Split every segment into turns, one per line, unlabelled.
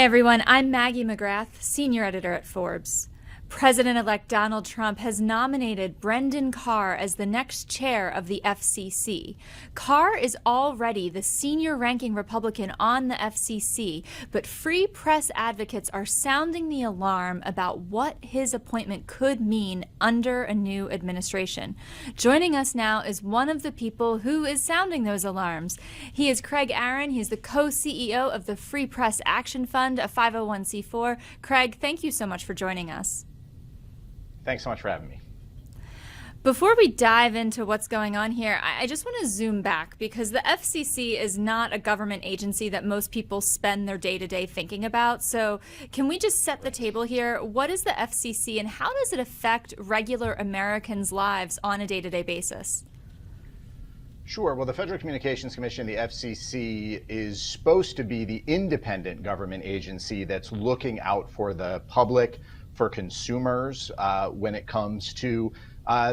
Hi, everyone. I'm Maggie McGrath, senior editor at Forbes. President-elect Donald Trump has nominated Brendan Carr as the next chair of the FCC. Carr is already the senior-ranking Republican on the FCC, but free press advocates are sounding the alarm about what his appointment could mean under a new administration. Joining us now is one of the people who is sounding those alarms. He is Craig Aaron. He's the co-CEO of the Free Press Action Fund, a 501c4. Craig, thank you so much for joining us.
Thanks so much for having me.
Before we dive into what's going on here, I just want to zoom back because the FCC is not a government agency that most people spend their day-to-day thinking about. So can we just set the table here? What is the FCC and how does it affect regular Americans' lives on a day-to-day basis?
Sure. Well, the Federal Communications Commission, the FCC, is supposed to be the independent government agency that's looking out for the public, for consumers when it comes to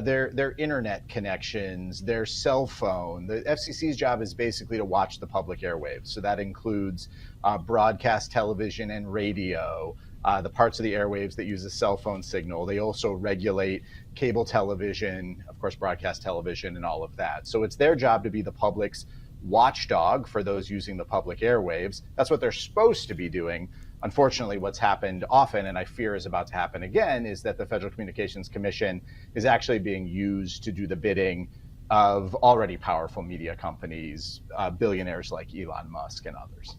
their internet connections, their cell phone. The FCC's job is basically to watch the public airwaves. So that includes broadcast television and radio, the parts of the airwaves that use a cell phone signal. They also regulate cable television, of course, broadcast television and all of that. So it's their job to be the public's watchdog for those using the public airwaves. That's what they're supposed to be doing. Unfortunately, what's happened often, and I fear is about to happen again, is that the Federal Communications Commission is actually being used to do the bidding of already powerful media companies, billionaires like Elon Musk and others.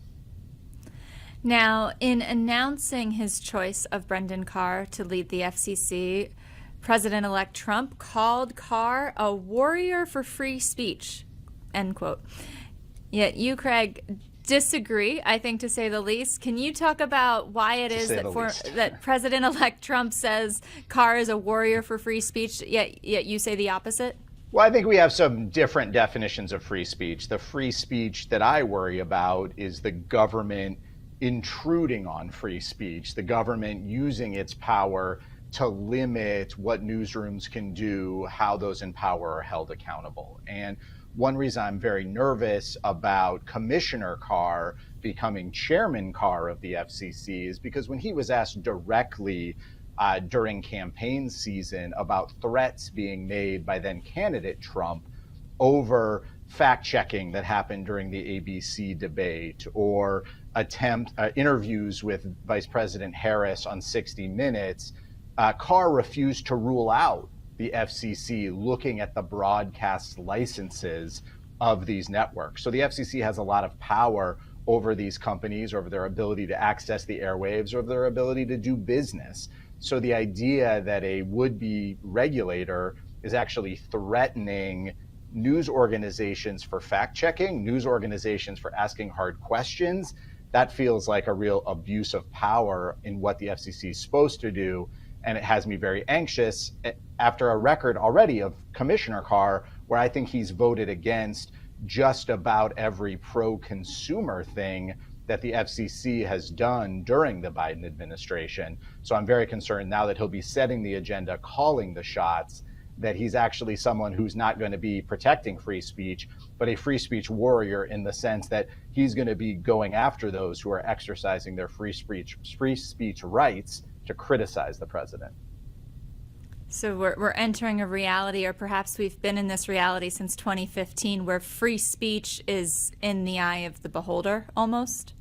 Now, in announcing his choice of Brendan Carr to lead the FCC, President-elect Trump called Carr a warrior for free speech, end quote. Yet you, Craig, disagree, I think, to say the least. Can you talk about why it is that President-elect Trump says Carr is a warrior for free speech, yet you say the opposite?
Well, I think we have some different definitions of free speech. The free speech that I worry about is the government intruding on free speech, the government using its power to limit what newsrooms can do, how those in power are held accountable. And one reason I'm very nervous about Commissioner Carr becoming Chairman Carr of the FCC is because when he was asked directly during campaign season about threats being made by then candidate Trump over fact-checking that happened during the ABC debate or interviews with Vice President Harris on 60 Minutes, Carr refused to rule out the FCC looking at the broadcast licenses of these networks. So the FCC has a lot of power over these companies, over their ability to access the airwaves, or their ability to do business. So the idea that a would-be regulator is actually threatening news organizations for fact-checking, news organizations for asking hard questions, that feels like a real abuse of power in what the FCC is supposed to do. And it has me very anxious after a record already of Commissioner Carr, where I think he's voted against just about every pro-consumer thing that the FCC has done during the Biden administration. So I'm very concerned now that he'll be setting the agenda, calling the shots, that he's actually someone who's not going to be protecting free speech, but a free speech warrior in the sense that he's going to be going after those who are exercising their free speech rights to criticize the president.
So we're entering a reality, or perhaps we've been in this reality since 2015, where free speech is in the eye of the beholder, almost?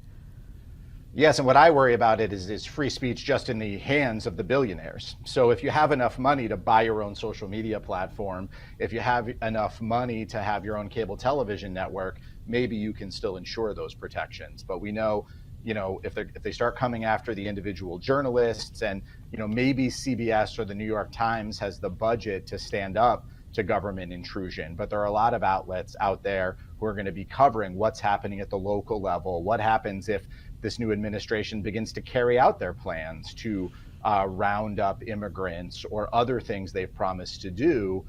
Yes, and what I worry about it is free speech just in the hands of the billionaires. So if you have enough money to buy your own social media platform, if you have enough money to have your own cable television network, maybe you can still ensure those protections. But we know, if they start coming after the individual journalists, and maybe CBS or the New York Times has the budget to stand up to government intrusion, but there are a lot of outlets out there who are going to be covering what's happening at the local level. What happens if this new administration begins to carry out their plans to round up immigrants or other things they've promised to do?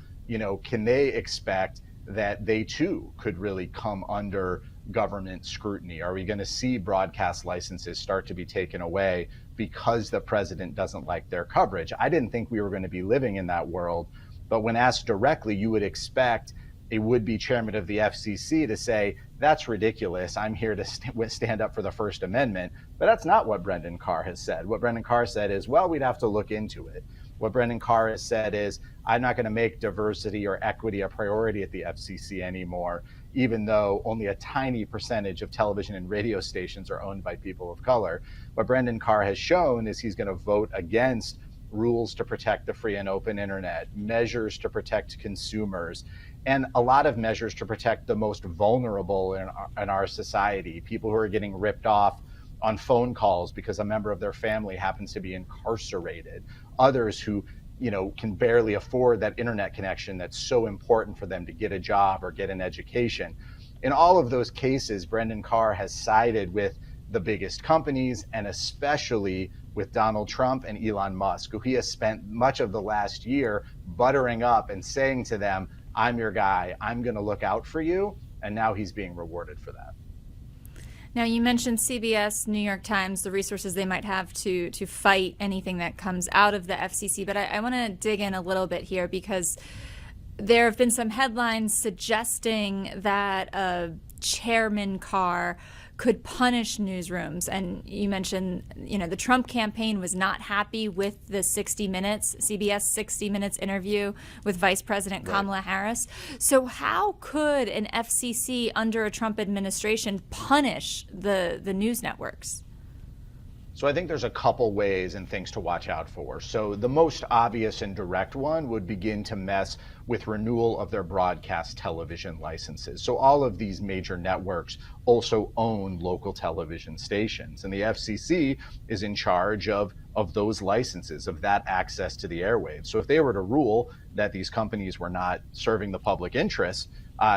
Can they expect that they too could really come under government scrutiny? Are we going to see broadcast licenses start to be taken away because the president doesn't like their coverage? I didn't think we were going to be living in that world, but when asked directly, you would expect a would-be chairman of the FCC to say, that's ridiculous, I'm here to stand up for the First Amendment. But that's not what Brendan Carr has said. What Brendan Carr said is, well, we'd have to look into it. What Brendan Carr has said is, I'm not going to make diversity or equity a priority at the FCC anymore, even though only a tiny percentage of television and radio stations are owned by people of color. What Brendan Carr has shown is he's going to vote against rules to protect the free and open internet, measures to protect consumers, and a lot of measures to protect the most vulnerable in our society, people who are getting ripped off on phone calls because a member of their family happens to be incarcerated, others who can barely afford that internet connection that's so important for them to get a job or get an education. In all of those cases, Brendan Carr has sided with the biggest companies, and especially with Donald Trump and Elon Musk, who he has spent much of the last year buttering up and saying to them, I'm your guy, I'm going to look out for you. And now he's being rewarded for that.
Now, you mentioned CBS, New York Times, the resources they might have to fight anything that comes out of the FCC. But I want to dig in a little bit here, because there have been some headlines suggesting that Chairman Carr could punish newsrooms. And you mentioned, the Trump campaign was not happy with the CBS 60 Minutes interview with Vice President Kamala Harris. So how could an FCC under a Trump administration punish the news networks?
So I think there's a couple ways and things to watch out for. So the most obvious and direct one would begin to mess with renewal of their broadcast television licenses. So all of these major networks also own local television stations, and the FCC is in charge of those licenses, of that access to the airwaves. So if they were to rule that these companies were not serving the public interest,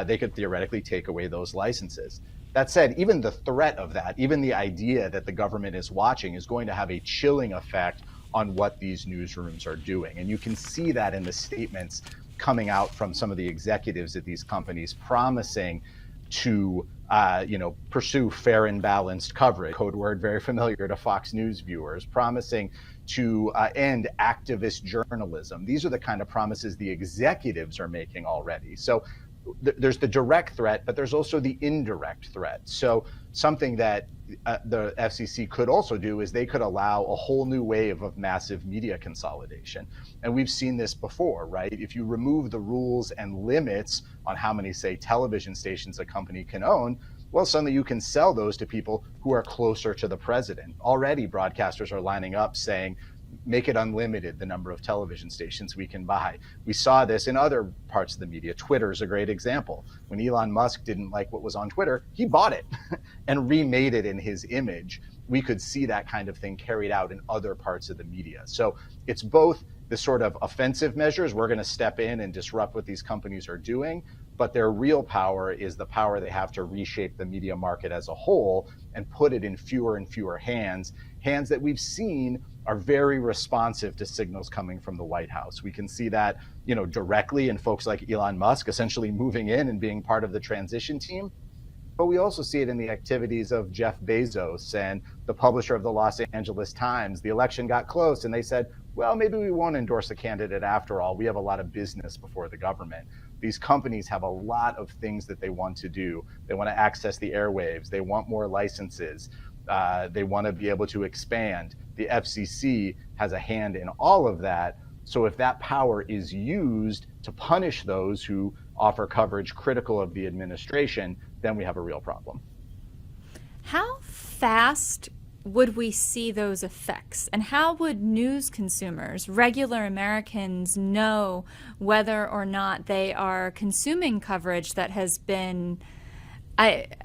they could theoretically take away those licenses. That said, even the threat of that, even the idea that the government is watching, is going to have a chilling effect on what these newsrooms are doing. And you can see that in the statements coming out from some of the executives at these companies promising to pursue fair and balanced coverage, code word very familiar to Fox News viewers, promising to end activist journalism. These are the kind of promises the executives are making already. So there's the direct threat, but there's also the indirect threat. So something that the FCC could also do is they could allow a whole new wave of massive media consolidation. And we've seen this before, right? If you remove the rules and limits on how many, say, television stations a company can own, well, suddenly you can sell those to people who are closer to the president. Already broadcasters are lining up saying, make it unlimited, the number of television stations we can buy. We saw this in other parts of the media. Twitter is a great example. When Elon Musk didn't like what was on Twitter, he bought it and remade it in his image. We could see that kind of thing carried out in other parts of the media. So it's both the sort of offensive measures, we're going to step in and disrupt what these companies are doing, but their real power is the power they have to reshape the media market as a whole and put it in fewer and fewer hands that we've seen are very responsive to signals coming from the White House. We can see that, directly in folks like Elon Musk essentially moving in and being part of the transition team. But we also see it in the activities of Jeff Bezos and the publisher of the Los Angeles Times. The election got close and they said, well, maybe we won't endorse a candidate after all. We have a lot of business before the government. These companies have a lot of things that they want to do. They want to access the airwaves. They want more licenses. They want to be able to expand. The FCC has a hand in all of that. So if that power is used to punish those who offer coverage critical of the administration, then we have a real problem.
How fast would we see those effects? And how would news consumers, regular Americans, know whether or not they are consuming coverage that has been,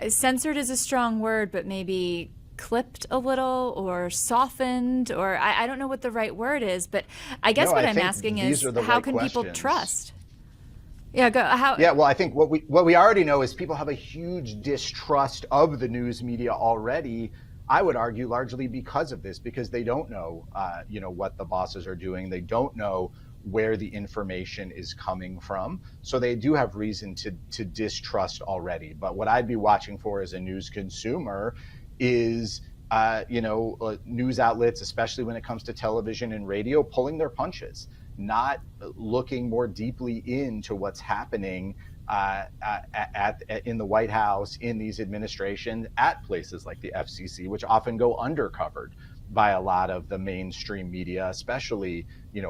censored is a strong word, but maybe clipped a little or softened, or I don't know what the right word is, but I guess what I'm asking is, how can people trust? Yeah, go.
Yeah, well, I think what we already know is people have a huge distrust of the news media already. I would argue largely because of this, because they don't know, what the bosses are doing. They don't know where the information is coming from. So they do have reason to distrust already. But what I'd be watching for as a news consumer is, news outlets, especially when it comes to television and radio, pulling their punches, not looking more deeply into what's happening in the White House, in these administrations, at places like the FCC, which often go undercovered by a lot of the mainstream media, especially,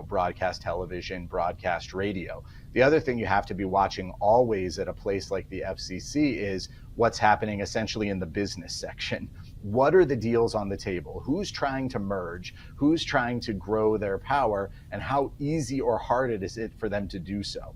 broadcast television, broadcast radio. The other thing you have to be watching always at a place like the FCC is what's happening essentially in the business section. What are the deals on the table? Who's trying to merge? Who's trying to grow their power? And how easy or hard is it for them to do so?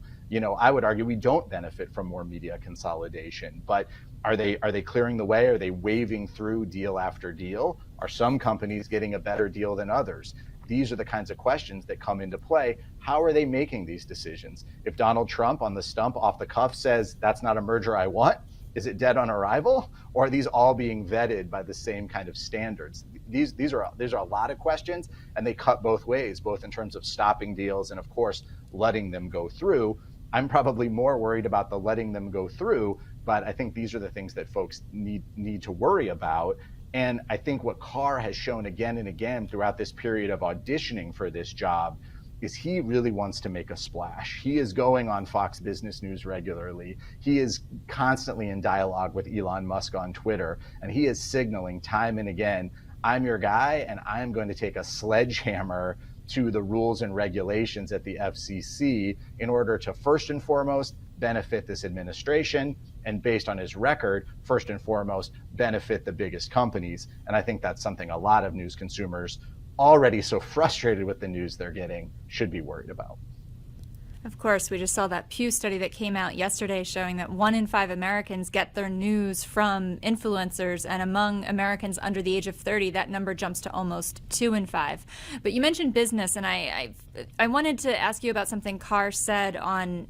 I would argue we don't benefit from more media consolidation, but are they clearing the way? Are they waving through deal after deal? Are some companies getting a better deal than others? These are the kinds of questions that come into play. How are they making these decisions? If Donald Trump on the stump off the cuff says, that's not a merger I want, is it dead on arrival? Or are these all being vetted by the same kind of standards? These are a lot of questions, and they cut both ways, both in terms of stopping deals and, of course, letting them go through. I'm probably more worried about the letting them go through, but I think these are the things that folks need to worry about. And I think what Carr has shown again and again throughout this period of auditioning for this job is he really wants to make a splash. He is going on Fox Business News regularly. He is constantly in dialogue with Elon Musk on Twitter, and he is signaling time and again, I'm your guy, and I'm going to take a sledgehammer to the rules and regulations at the FCC in order to first and foremost benefit this administration, and based on his record, first and foremost benefit the biggest companies. And I think that's something a lot of news consumers, already so frustrated with the news they're getting, should be worried about.
Of course, we just saw that Pew study that came out yesterday showing that 1 in 5 Americans get their news from influencers, and among Americans under the age of 30, that number jumps to almost 2 in 5. But you mentioned business, and I wanted to ask you about something Carr said on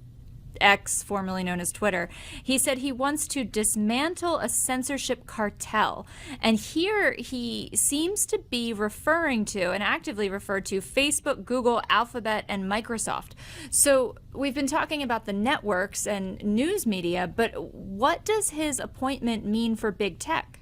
X, formerly known as Twitter. He said he wants to dismantle a censorship cartel. And here he seems to be referring to, and actively referred to, Facebook, Google, Alphabet, and Microsoft. So we've been talking about the networks and news media, but what does his appointment mean for big tech?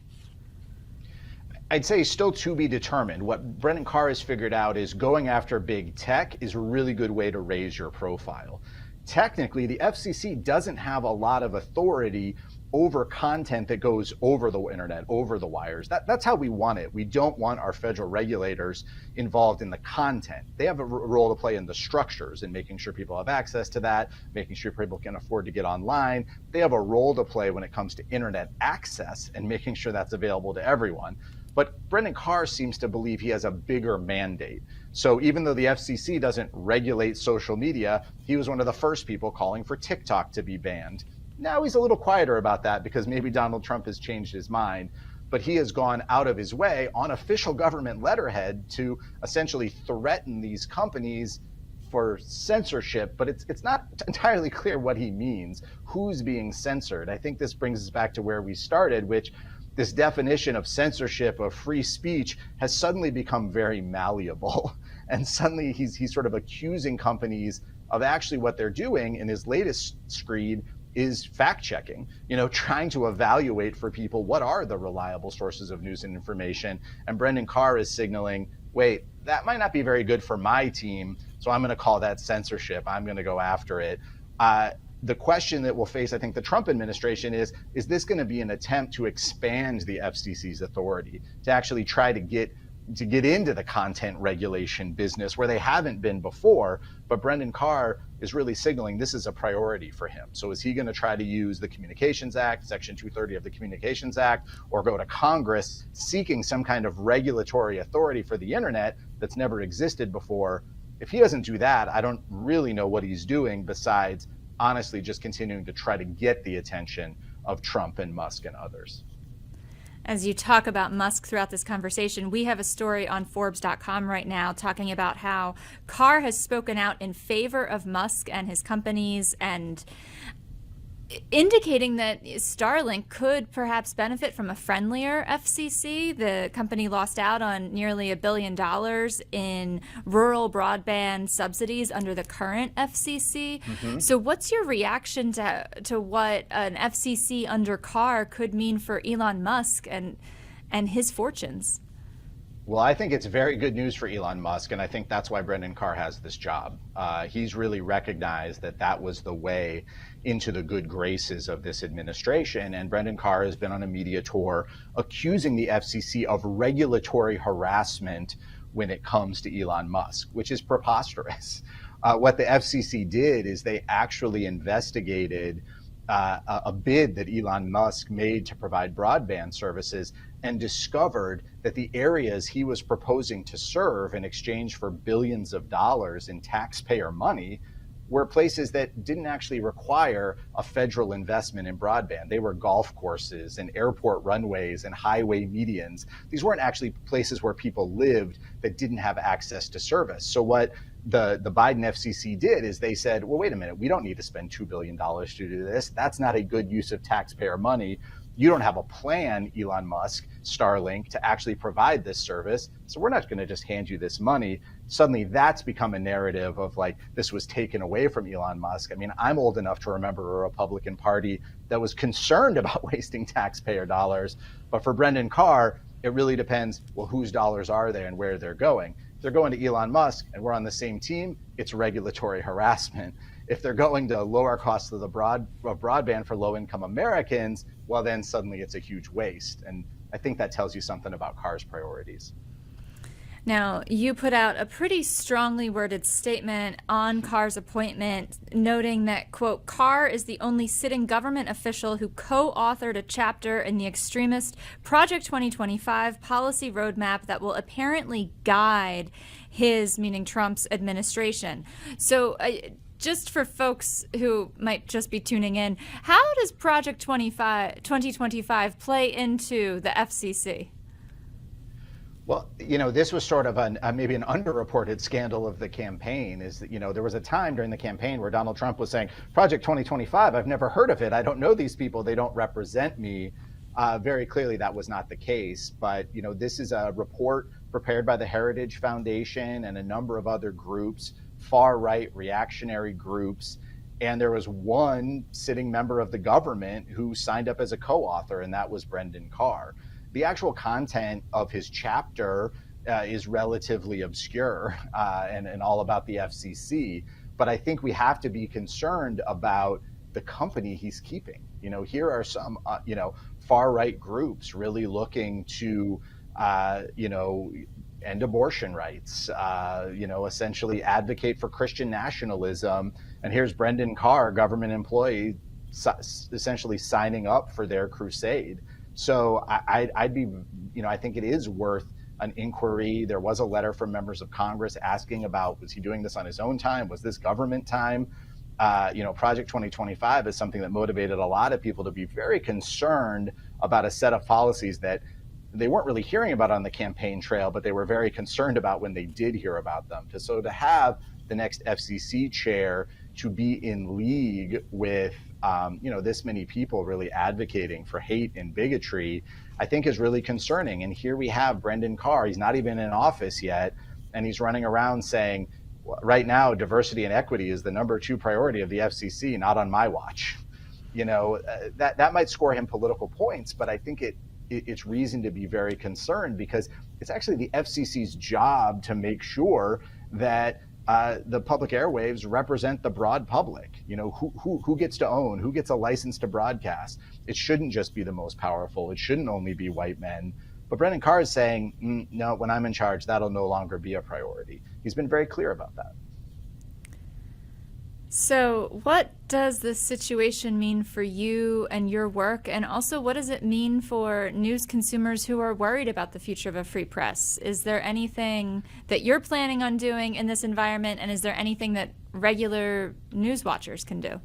I'd say still to be determined. What Brendan Carr has figured out is going after big tech is a really good way to raise your profile. Technically, the FCC doesn't have a lot of authority over content that goes over the internet, over the wires. That's how we want it. We don't want our federal regulators involved in the content. They have a role to play in the structures and making sure people have access to that, making sure people can afford to get online. They have a role to play when it comes to internet access and making sure that's available to everyone. But Brendan Carr seems to believe he has a bigger mandate. So even though the FCC doesn't regulate social media, he was one of the first people calling for TikTok to be banned. Now he's a little quieter about that because maybe Donald Trump has changed his mind, but he has gone out of his way on official government letterhead to essentially threaten these companies for censorship, but it's not entirely clear what he means, who's being censored. I think this brings us back to where we started, which this definition of censorship, of free speech, has suddenly become very malleable. And suddenly he's sort of accusing companies of actually what they're doing in his latest screed is fact checking, trying to evaluate for people what are the reliable sources of news and information. And Brendan Carr is signaling, wait, that might not be very good for my team, so I'm going to call that censorship. I'm going to go after it. The question that will face, I think, the Trump administration is this going to be an attempt to expand the FCC's authority, to actually try to get into the content regulation business where they haven't been before? But Brendan Carr is really signaling this is a priority for him. So is he going to try to use the Communications Act, Section 230 of the Communications Act, or go to Congress seeking some kind of regulatory authority for the internet that's never existed before? If he doesn't do that, I don't really know what he's doing besides honestly just continuing to try to get the attention of Trump and Musk and others.
As you talk about Musk throughout this conversation, we have a story on Forbes.com right now talking about how Carr has spoken out in favor of Musk and his companies, and indicating that Starlink could perhaps benefit from a friendlier FCC. The company lost out on nearly $1 billion in rural broadband subsidies under the current FCC. Mm-hmm. So what's your reaction to what an FCC under Carr could mean for Elon Musk and his fortunes?
Well, I think it's very good news for Elon Musk, and I think that's why Brendan Carr has this job. He's really recognized that that was the way into the good graces of this administration, and Brendan Carr has been on a media tour accusing the FCC of regulatory harassment when it comes to Elon Musk, which is preposterous. What the FCC did is they actually investigated a bid that Elon Musk made to provide broadband services and discovered that the areas he was proposing to serve in exchange for billions of dollars in taxpayer money were places that didn't actually require a federal investment in broadband. They were golf courses and airport runways and highway medians. These weren't actually places where people lived that didn't have access to service. So what the Biden FCC did is they said, well, wait a minute, we don't need to spend $2 billion to do this. That's not a good use of taxpayer money. You don't have a plan, Elon Musk, Starlink, to actually provide this service. So we're not going to just hand you this money. Suddenly that's become a narrative of like, this was taken away from Elon Musk. I mean, I'm old enough to remember a Republican Party that was concerned about wasting taxpayer dollars. But for Brendan Carr, it really depends, well, whose dollars are they and where they're going. If they're going to Elon Musk and we're on the same team, it's regulatory harassment. If they're going to lower costs of the broadband for low-income Americans, well, then suddenly it's a huge waste. And I think that tells you something about Carr's priorities.
Now, you put out a pretty strongly worded statement on Carr's appointment, noting that, quote, Carr is the only sitting government official who co-authored a chapter in the extremist Project 2025 policy roadmap that will apparently guide his, meaning Trump's, administration. So, just for folks who might just be tuning in, how does Project 2025 play into the FCC?
Well, this was sort of maybe an underreported scandal of the campaign is that, there was a time during the campaign where Donald Trump was saying, Project 2025, I've never heard of it. I don't know these people. They don't represent me. Very clearly, that was not the case. But, this is a report prepared by the Heritage Foundation and a number of other groups, far-right reactionary groups. And there was one sitting member of the government who signed up as a co-author, and that was Brendan Carr. The actual content of his chapter is relatively obscure and all about the FCC. But I think we have to be concerned about the company he's keeping. Here are some, far-right groups really looking to, end abortion rights, essentially advocate for Christian nationalism. And here's Brendan Carr, government employee, essentially signing up for their crusade. So I'd be, I think it is worth an inquiry. There was a letter from members of Congress asking about, was he doing this on his own time? Was this government time? Project 2025 is something that motivated a lot of people to be very concerned about a set of policies that they weren't really hearing about on the campaign trail, but they were very concerned about when they did hear about them. So to have the next FCC chair to be in league with, this many people really advocating for hate and bigotry, I think is really concerning. And here we have Brendan Carr. He's not even in office yet, and he's running around saying, right now, diversity and equity is the #2 priority of the FCC, not on my watch. That might score him political points, but I think it's reason to be very concerned because it's actually the FCC's job to make sure that the public airwaves represent the broad public. Who gets to own, who gets a license to broadcast. It shouldn't just be the most powerful. It shouldn't only be white men. But Brendan Carr is saying, no, when I'm in charge, that'll no longer be a priority. He's been very clear about that.
So what does this situation mean for you and your work? And also, what does it mean for news consumers who are worried about the future of a free press? Is there anything that you're planning on doing in this environment? And is there anything that regular news watchers can do?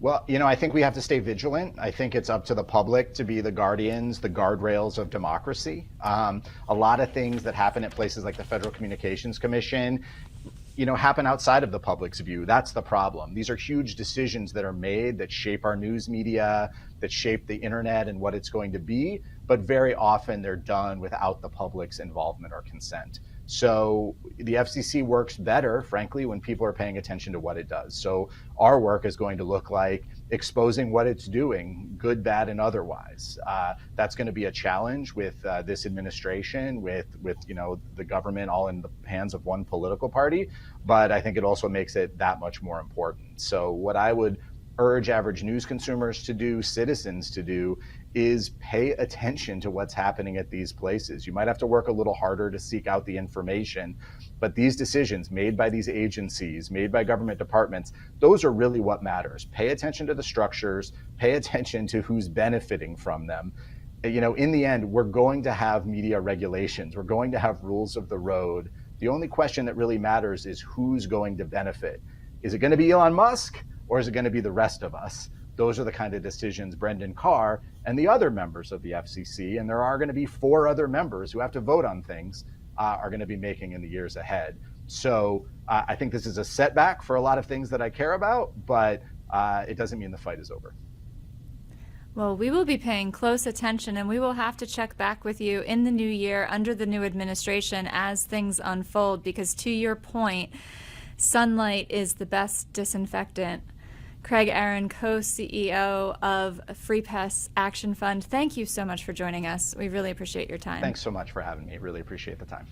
Well, I think we have to stay vigilant. I think it's up to the public to be the guardians, the guardrails of democracy. A lot of things that happen at places like the Federal Communications Commission, happen outside of the public's view. That's the problem. These are huge decisions that are made that shape our news media, that shape the internet and what it's going to be, but very often they're done without the public's involvement or consent. So the FCC works better, frankly, when people are paying attention to what it does. So our work is going to look like exposing what it's doing, good, bad, and otherwise. That's going to be a challenge with this administration, with the government all in the hands of one political party. But I think it also makes it that much more important. So what I would urge average news consumers to do, citizens to do, is pay attention to what's happening at these places. You might have to work a little harder to seek out the information, but these decisions made by these agencies, made by government departments, those are really what matters. Pay attention to the structures, pay attention to who's benefiting from them. In the end, we're going to have media regulations. We're going to have rules of the road. The only question that really matters is who's going to benefit. Is it going to be Elon Musk, or is it going to be the rest of us? Those are the kind of decisions Brendan Carr and the other members of the FCC, and there are going to be 4 other members who have to vote on things, are going to be making in the years ahead. So I think this is a setback for a lot of things that I care about, but it doesn't mean the fight is over.
Well, we will be paying close attention, and we will have to check back with you in the new year under the new administration as things unfold, because to your point, sunlight is the best disinfectant. Craig Aaron, co-CEO of Free Press Action Fund, thank you so much for joining us. We really appreciate your time.
Thanks so much for having me. Really appreciate the time.